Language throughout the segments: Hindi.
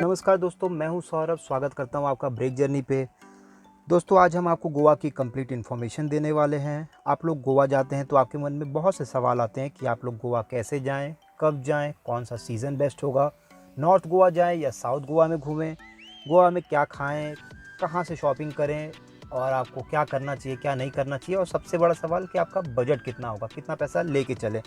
नमस्कार दोस्तों, मैं हूं सौरभ। स्वागत करता हूं आपका ब्रेक जर्नी पे। दोस्तों, आज हम आपको गोवा की कंप्लीट इन्फॉर्मेशन देने वाले हैं। आप लोग गोवा जाते हैं तो आपके मन में बहुत से सवाल आते हैं कि आप लोग गोवा कैसे जाएं, कब जाएं, कौन सा सीज़न बेस्ट होगा, नॉर्थ गोवा जाएं या साउथ गोवा में घूमें, गोवा में क्या खाएं, कहां से शॉपिंग करें और आपको क्या करना चाहिए, क्या नहीं करना चाहिए, और सबसे बड़ा सवाल कि आपका बजट कितना होगा, कितना पैसा लेके चलें।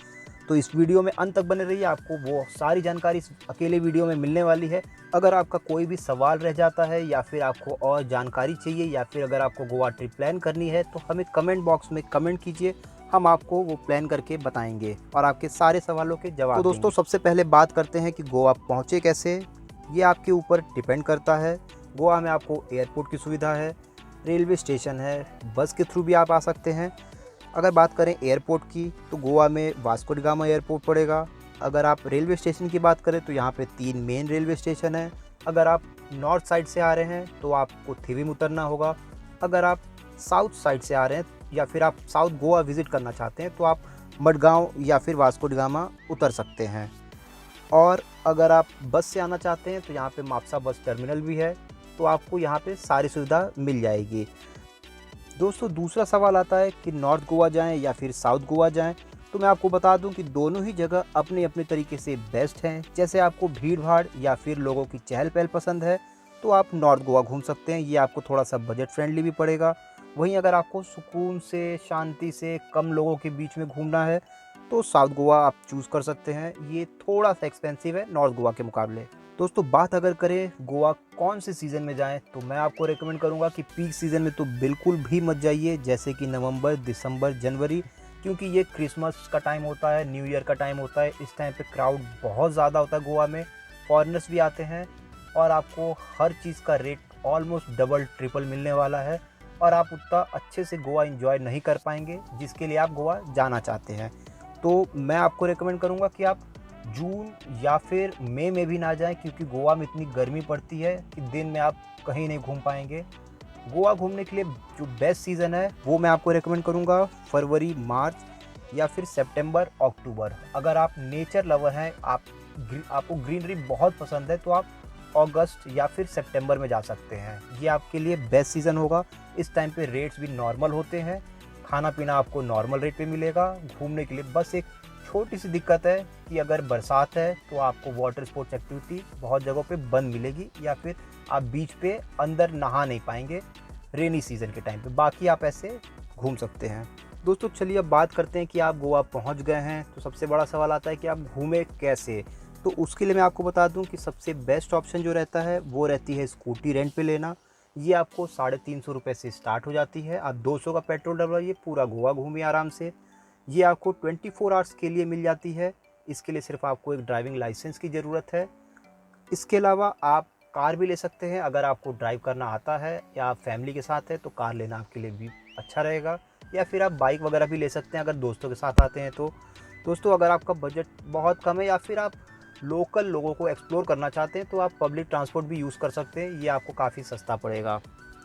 तो इस वीडियो में अंत तक बने रहिए, आपको वो सारी जानकारी इस अकेले वीडियो में मिलने वाली है। अगर आपका कोई भी सवाल रह जाता है या फिर आपको और जानकारी चाहिए या फिर अगर आपको गोवा ट्रिप प्लान करनी है तो हमें कमेंट बॉक्स में कमेंट कीजिए, हम आपको वो प्लान करके बताएंगे और आपके सारे सवालों के जवाब देंगे। तो दोस्तों, सबसे पहले बात करते हैं कि गोवा पहुँचे कैसे। ये आपके ऊपर डिपेंड करता है। गोवा में आपको एयरपोर्ट की सुविधा है, रेलवे स्टेशन है, बस के थ्रू भी आप आ सकते हैं। अगर बात करें एयरपोर्ट की तो गोवा में वास्को डी गामा एयरपोर्ट पड़ेगा। अगर आप रेलवे स्टेशन की बात करें तो यहाँ पे 3 मेन रेलवे स्टेशन है। अगर आप नॉर्थ साइड से आ रहे हैं तो आपको थिविम उतरना होगा। अगर आप साउथ साइड से आ रहे हैं या फिर आप साउथ गोवा विज़िट करना चाहते हैं तो आप मडगांव या फिर वास्को डी गामा उतर सकते हैं। और अगर आप बस से आना चाहते हैं तो यहाँ पे मापसा बस टर्मिनल भी है, तो आपको यहाँ पे सारी सुविधा मिल जाएगी। दोस्तों, दूसरा सवाल आता है कि नॉर्थ गोवा जाएं या फिर साउथ गोवा जाएं। तो मैं आपको बता दूं कि दोनों ही जगह अपने अपने तरीके से बेस्ट हैं। जैसे आपको भीड़ भाड़ या फिर लोगों की चहल पहल पसंद है तो आप नॉर्थ गोवा घूम सकते हैं, ये आपको थोड़ा सा बजट फ्रेंडली भी पड़ेगा। वहीं अगर आपको सुकून से, शांति से, कम लोगों के बीच में घूमना है तो साउथ गोवा आप चूज़ कर सकते हैं। ये थोड़ा सा एक्सपेंसिव है नॉर्थ गोवा के मुकाबले। दोस्तों, बात अगर करें गोवा कौन से सीज़न में जाएं तो मैं आपको रेकमेंड करूंगा कि पीक सीज़न में तो बिल्कुल भी मत जाइए, जैसे कि नवंबर, दिसंबर, जनवरी, क्योंकि ये क्रिसमस का टाइम होता है, न्यू ईयर का टाइम होता है। इस टाइम पे क्राउड बहुत ज़्यादा होता है गोवा में, फॉरेनर्स भी आते हैं और आपको हर चीज़ का रेट ऑलमोस्ट डबल ट्रिपल मिलने वाला है और आप उतना अच्छे से गोवा इंजॉय नहीं कर पाएंगे जिसके लिए आप गोवा जाना चाहते हैं। तो मैं आपको रेकमेंड करूँगा कि आप जून या फिर मई में भी ना जाएं, क्योंकि गोवा में इतनी गर्मी पड़ती है कि दिन में आप कहीं नहीं घूम पाएंगे। गोवा घूमने के लिए जो बेस्ट सीज़न है वो मैं आपको रेकमेंड करूंगा फरवरी, मार्च या फिर सितंबर, अक्टूबर। अगर आप नेचर लवर हैं, आपको ग्रीनरी बहुत पसंद है तो आप अगस्त या फिर सितंबर में जा सकते हैं। ये आपके लिए बेस्ट सीज़न होगा। इस टाइम पे रेट्स भी नॉर्मल होते हैं, खाना पीना आपको नॉर्मल रेट पे मिलेगा। घूमने के लिए बस एक छोटी सी दिक्कत है कि अगर बरसात है तो आपको वाटर स्पोर्ट्स एक्टिविटी बहुत जगहों पे बंद मिलेगी या फिर आप बीच पे अंदर नहा नहीं पाएंगे रेनी सीज़न के टाइम पे। बाकी आप ऐसे घूम सकते हैं। दोस्तों, चलिए अब बात करते हैं कि आप गोवा पहुंच गए हैं तो सबसे बड़ा सवाल आता है कि आप घूमें कैसे। तो उसके लिए मैं आपको बता दूं कि सबसे बेस्ट ऑप्शन जो रहता है वो रहती है स्कूटी रेंट पे लेना। ये आपको 350 रुपये से स्टार्ट हो जाती है। आप 200 का पेट्रोल डलवाइए, पूरा गोवा घूमिए आराम से। ये आपको 24 आवर्स के लिए मिल जाती है। इसके लिए सिर्फ आपको एक ड्राइविंग लाइसेंस की ज़रूरत है। इसके अलावा आप कार भी ले सकते हैं। अगर आपको ड्राइव करना आता है या आप फैमिली के साथ हैं तो कार लेना आपके लिए भी अच्छा रहेगा, या फिर आप बाइक वगैरह भी ले सकते हैं अगर दोस्तों के साथ आते हैं तो। दोस्तों, अगर आपका बजट बहुत कम है या फिर आप लोकल लोगों को एक्सप्लोर करना चाहते हैं तो आप पब्लिक ट्रांसपोर्ट भी यूज़ कर सकते हैं, ये आपको काफ़ी सस्ता पड़ेगा।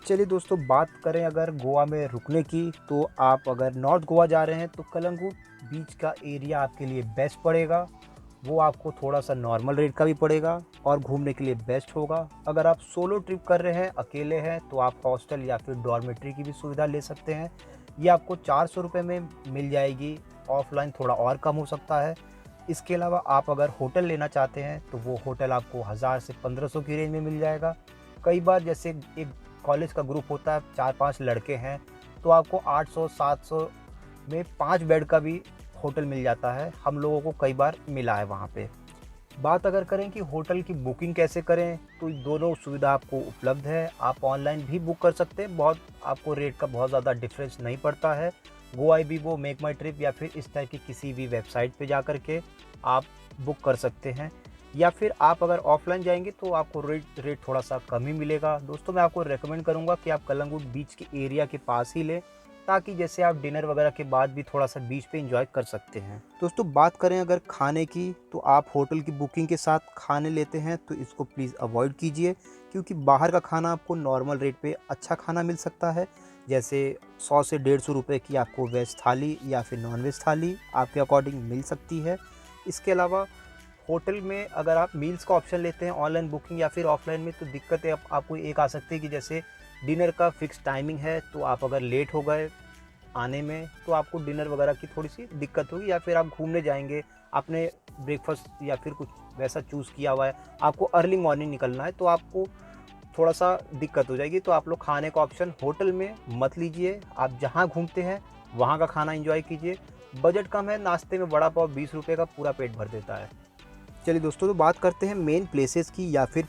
चलिए दोस्तों, बात करें अगर गोवा में रुकने की तो आप अगर नॉर्थ गोवा जा रहे हैं तो कलंगुट बीच का एरिया आपके लिए बेस्ट पड़ेगा। वो आपको थोड़ा सा नॉर्मल रेट का भी पड़ेगा और घूमने के लिए बेस्ट होगा। अगर आप सोलो ट्रिप कर रहे हैं, अकेले हैं, तो आप हॉस्टल या फिर डॉर्मेट्री की भी सुविधा ले सकते हैं। ये आपको 400 रुपये में मिल जाएगी। ऑफलाइन थोड़ा और कम हो सकता है। इसके अलावा आप अगर होटल लेना चाहते हैं तो वो होटल आपको 1000 से 1500 की रेंज में मिल जाएगा। कई बार जैसे एक कॉलेज का ग्रुप होता है, 4-5 लड़के हैं, तो आपको 800-700 में 5 बेड का भी होटल मिल जाता है। हम लोगों को कई बार मिला है वहाँ पे। बात अगर करें कि होटल की बुकिंग कैसे करें तो दोनों सुविधा आपको उपलब्ध है। आप ऑनलाइन भी बुक कर सकते हैं, बहुत आपको रेट का बहुत ज़्यादा डिफरेंस नहीं पड़ता है। गोआईबीबो, मेक माई ट्रिप या फिर इस टाइप की किसी भी वेबसाइट पे जा कर के आप बुक कर सकते हैं। या फिर आप अगर ऑफलाइन जाएंगे तो आपको रेट थोड़ा सा कम ही मिलेगा। दोस्तों, मैं आपको रेकमेंड करूंगा कि आप कलंगुट बीच के एरिया के पास ही लें, ताकि जैसे आप डिनर वगैरह के बाद भी थोड़ा सा बीच पे एंजॉय कर सकते हैं। दोस्तों, बात करें अगर खाने की तो आप होटल की बुकिंग के साथ खाने लेते हैं तो इसको प्लीज़ अवॉइड कीजिए, क्योंकि बाहर का खाना आपको नॉर्मल रेट पे अच्छा खाना मिल सकता है। जैसे 100 से 150 रुपये की आपको वेज थाली या फिर नॉन वेज थाली आपके अकॉर्डिंग मिल सकती है। इसके अलावा होटल में अगर आप मील्स का ऑप्शन लेते हैं ऑनलाइन बुकिंग या फिर ऑफलाइन में, तो दिक्कतें आपको एक आ सकती है कि जैसे डिनर का फिक्स टाइमिंग है, तो आप अगर लेट हो गए आने में तो आपको डिनर वगैरह की थोड़ी सी दिक्कत होगी। या फिर आप घूमने जाएंगे, आपने ब्रेकफास्ट या फिर कुछ वैसा चूज़ किया हुआ है, आपको अर्ली मॉर्निंग निकलना है, तो आपको थोड़ा सा दिक्कत हो जाएगी। तो आप लोग खाने का ऑप्शन होटल में मत लीजिए, आप जहाँ घूमते हैं वहाँ का खाना एंजॉय कीजिए। बजट कम है, नाश्ते में वड़ा पाव 20 रुपये का पूरा पेट भर देता है। चलिए दोस्तों, तो बात करते हैं मेन प्लेसेस की या फिर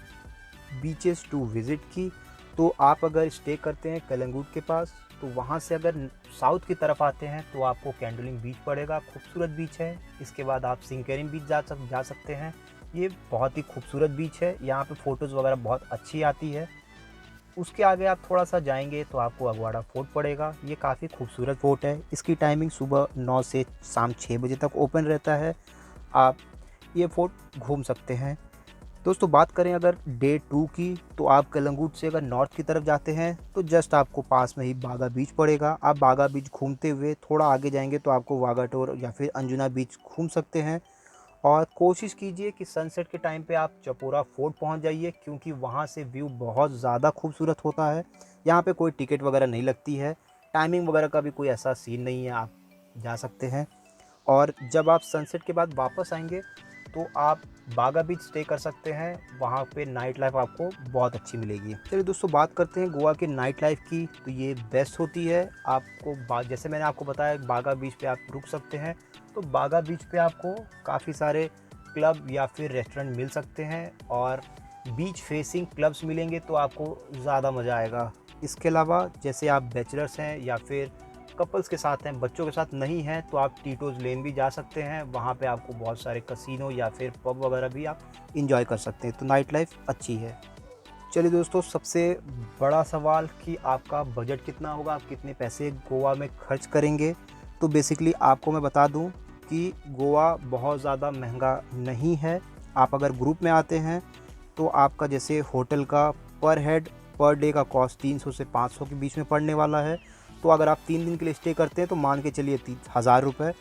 बीचेस टू विज़िट की। तो आप अगर स्टे करते हैं कलंगुट के पास, तो वहाँ से अगर साउथ की तरफ आते हैं तो आपको कैंडोलिंग बीच पड़ेगा, खूबसूरत बीच है। इसके बाद आप सिंकेरिम बीच जा सकते हैं, ये बहुत ही खूबसूरत बीच है, यहाँ पे फ़ोटोज़ वगैरह बहुत अच्छी आती है। उसके आगे आप थोड़ा सा जाएंगे तो आपको अगवाड़ा फोर्ट पड़ेगा, ये काफ़ी खूबसूरत फोर्ट है। इसकी टाइमिंग सुबह 9 से शाम 6 बजे तक ओपन रहता है, आप ये फोर्ट घूम सकते हैं। दोस्तों बात करें अगर डे 2 की, तो आप कलंगुट से अगर नॉर्थ की तरफ जाते हैं तो जस्ट आपको पास में ही बागा बीच पड़ेगा। आप बागा बीच घूमते हुए थोड़ा आगे जाएंगे तो आपको वागाटोर या फिर अंजुना बीच घूम सकते हैं। और कोशिश कीजिए कि सनसेट के टाइम पे आप चपोरा फोर्ट पहुंच जाइए, क्योंकि वहां से व्यू बहुत ज़्यादा खूबसूरत होता है। यहाँ पे कोई टिकट वगैरह नहीं लगती है, टाइमिंग वगैरह का भी कोई ऐसा सीन नहीं है, आप जा सकते हैं। और जब आप सनसेट के बाद वापस आएंगे तो आप बागा बीच स्टे कर सकते हैं, वहाँ पे नाइट लाइफ आपको बहुत अच्छी मिलेगी। चलिए दोस्तों, बात करते हैं गोवा के नाइट लाइफ की। तो ये बेस्ट होती है आपको, जैसे मैंने आपको बताया बागा बीच पे आप रुक सकते हैं, तो बागा बीच पे आपको काफ़ी सारे क्लब या फिर रेस्टोरेंट मिल सकते हैं और बीच फेसिंग क्लब्स मिलेंगे, तो आपको ज़्यादा मज़ा आएगा। इसके अलावा जैसे आप बैचलर्स हैं या फिर कपल्स के साथ हैं, बच्चों के साथ नहीं हैं, तो आप टीटोज़ लेन भी जा सकते हैं, वहाँ पे आपको बहुत सारे कसिनो या फिर पब वगैरह भी आप इंजॉय कर सकते हैं। तो नाइट लाइफ अच्छी है। चलिए दोस्तों, सबसे बड़ा सवाल कि आपका बजट कितना होगा, आप कितने पैसे गोवा में खर्च करेंगे। तो बेसिकली आपको मैं बता दूं कि गोवा बहुत ज़्यादा महंगा नहीं है। आप अगर ग्रुप में आते हैं तो आपका जैसे होटल का पर हेड पर डे का कॉस्ट 300 से 500 के बीच में पड़ने वाला है। तो अगर आप 3 दिन के लिए स्टे करते हैं तो मान के चलिए 1000 रुपये।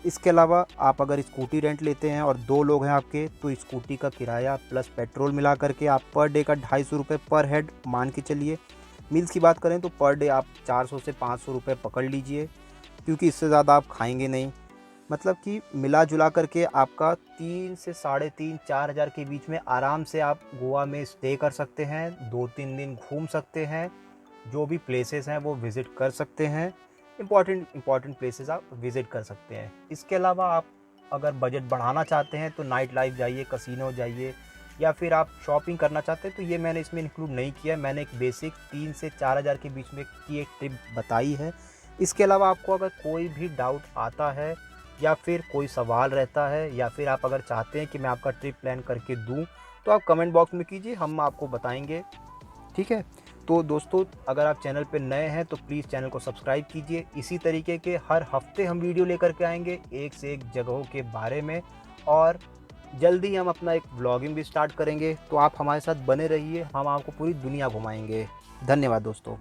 इसके अलावा आप अगर स्कूटी रेंट लेते हैं और 2 लोग हैं आपके, तो स्कूटी का किराया प्लस पेट्रोल मिला करके आप पर डे का 250 रुपये पर हेड मान के चलिए। मील्स की बात करें तो पर डे आप 400 से 500 रुपये पकड़ लीजिए, क्योंकि इससे ज़्यादा आप खाएंगे नहीं। मतलब कि मिला जुला करके आपका 3 से 3,500-4,000 के बीच में आराम से आप गोवा में स्टे कर सकते हैं, 2-3 दिन घूम सकते हैं, जो भी प्लेसेस हैं वो विज़िट कर सकते हैं, इम्पॉर्टेंट प्लेसेस आप विज़िट कर सकते हैं। इसके अलावा आप अगर बजट बढ़ाना चाहते हैं तो नाइट लाइफ जाइए, कसिनो जाइए, या फिर आप शॉपिंग करना चाहते हैं तो ये मैंने इसमें इंक्लूड नहीं किया है। मैंने एक बेसिक 3 से 4,000 के बीच में की एक ट्रिप बताई है। इसके अलावा आपको अगर कोई भी डाउट आता है या फिर कोई सवाल रहता है, या फिर आप अगर चाहते हैं कि मैं आपका ट्रिप प्लान करके दूँ, तो आप कमेंट बॉक्स में कीजिए, हम आपको बताएंगे। ठीक है। तो दोस्तों, अगर आप चैनल पे नए हैं तो प्लीज़ चैनल को सब्सक्राइब कीजिए। इसी तरीके के हर हफ्ते हम वीडियो लेकर के आएंगे एक से एक जगहों के बारे में, और जल्दी हम अपना एक व्लॉगिंग भी स्टार्ट करेंगे। तो आप हमारे साथ बने रहिए, हम आपको पूरी दुनिया घुमाएंगे। धन्यवाद दोस्तों।